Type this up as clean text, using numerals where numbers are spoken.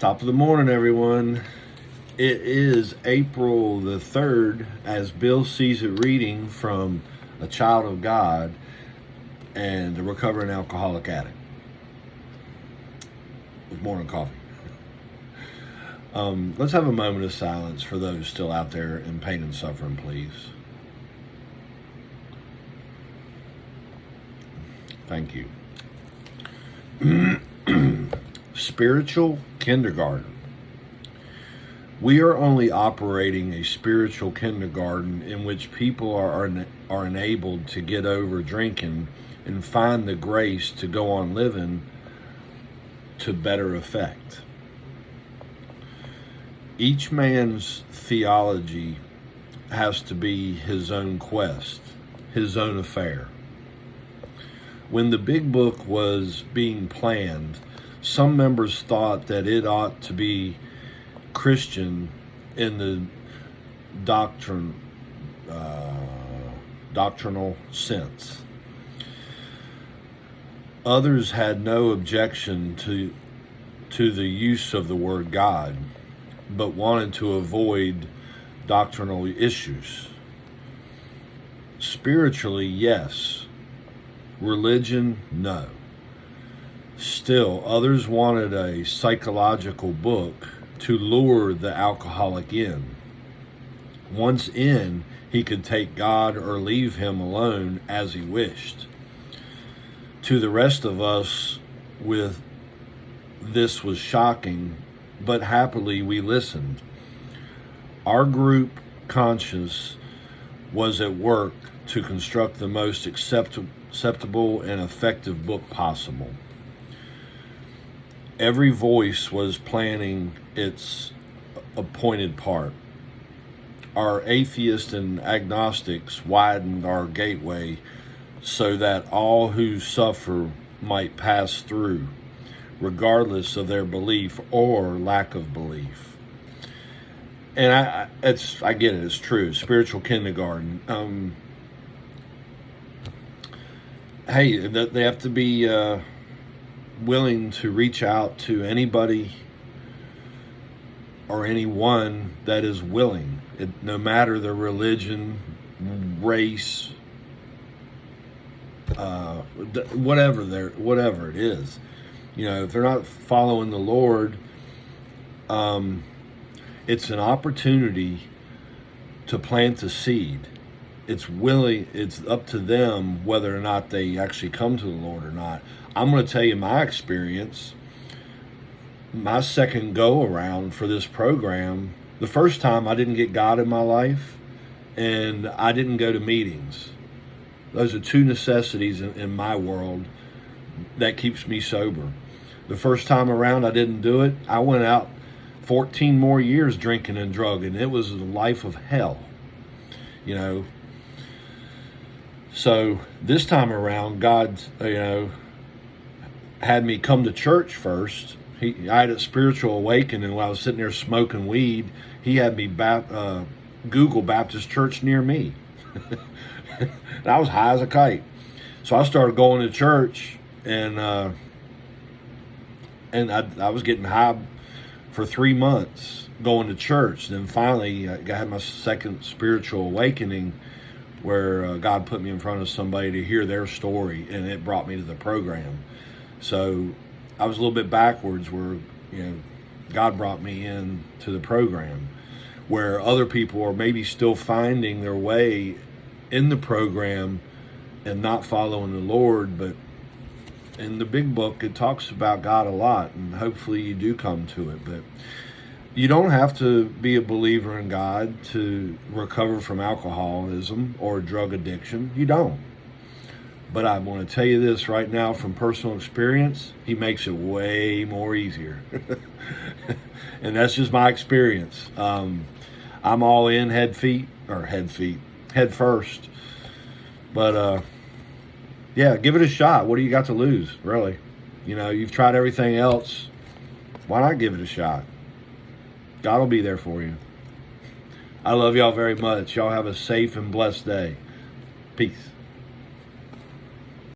Top of the morning, everyone. It is April the 3rd as Bill sees it reading from a child of God and a recovering alcoholic addict with morning coffee. Let's have a moment of silence for those still out there in pain and suffering, please. Thank you. Spiritual kindergarten. We are only operating a spiritual kindergarten in which people are enabled to get over drinking and find the grace to go on living to better effect. Each man's theology has to be his own quest, his own affair. When the big book was being planned, some members thought that it ought to be Christian in the doctrinal sense. Others had no objection to the use of the word God, but wanted to avoid doctrinal issues. Spiritually, yes. Religion, no. Still, others wanted a psychological book to lure the alcoholic in. Once in, he could take God or leave him alone as he wished. To the rest of us, this was shocking, but happily we listened. Our group conscience was at work to construct the most acceptable and effective book possible. Every voice was planning its appointed part. Our atheists and agnostics widened our gateway so that all who suffer might pass through, regardless of their belief or lack of belief. And I get it, it's true. Spiritual kindergarten. Hey, they have to be willing to reach out to anybody or anyone that is willing, no matter their religion, race, whatever it is. You know, if they're not following the Lord, it's an opportunity to plant a seed. It's up to them whether or not they actually come to the Lord or not. I'm going to tell you my experience. My second go around for this program, the first time I didn't get God in my life and I didn't go to meetings. Those are two necessities in my world that keeps me sober. The first time around I didn't do it. I went out 14 more years drinking and drugging. It was a life of hell, you know. So this time around, God, had me come to church first. I had a spiritual awakening while I was sitting there smoking weed. He had me Google Baptist Church near me. And I was high as a kite. So I started going to church, and I was getting high for 3 months going to church. Then finally, I had my second spiritual awakening where God put me in front of somebody to hear their story, and it brought me to the program. So I was a little bit backwards where, God brought me in to the program, where other people are maybe still finding their way in the program and not following the Lord. But in the big book, it talks about God a lot, and hopefully you do come to it. But you don't have to be a believer in God to recover from alcoholism or drug addiction. You don't. But I want to tell you this right now from personal experience, he makes it way more easier. And that's just my experience. I'm all in head first. But yeah, give it a shot. What do you got to lose, really? You've tried everything else. Why not give it a shot? God will be there for you. I love y'all very much. Y'all have a safe and blessed day. Peace.